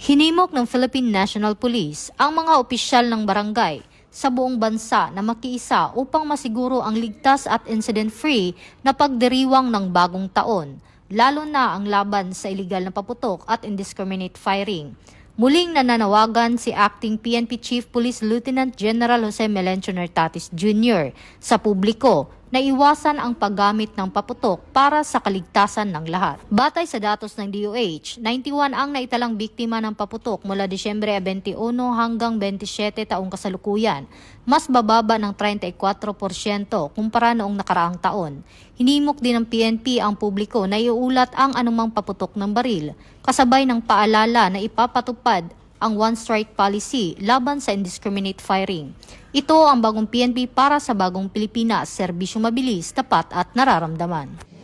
Hinimok ng Philippine National Police ang mga opisyal ng barangay sa buong bansa na makiisa upang masiguro ang ligtas at incident-free na pagdiriwang ng bagong taon, lalo na ang laban sa iligal na paputok at indiscriminate firing. Muling nananawagan si Acting PNP Chief Police Lieutenant General Jose Melencio Nartatis Jr. sa publiko na iwasan ang paggamit ng paputok para sa kaligtasan ng lahat. Batay sa datos ng DOH, 91 ang naitalang biktima ng paputok mula Disyembre 21 hanggang 27 taong kasalukuyan, mas bababa ng 34% kumpara noong nakaraang taon. Hinimok din ng PNP ang publiko na iulat ang anumang paputok ng baril, kasabay ng paalala na ipapatupad ang one-strike policy laban sa indiscriminate firing. Ito ang bagong PNP para sa bagong Pilipinas, serbisyong mabilis, tapat at nararamdaman.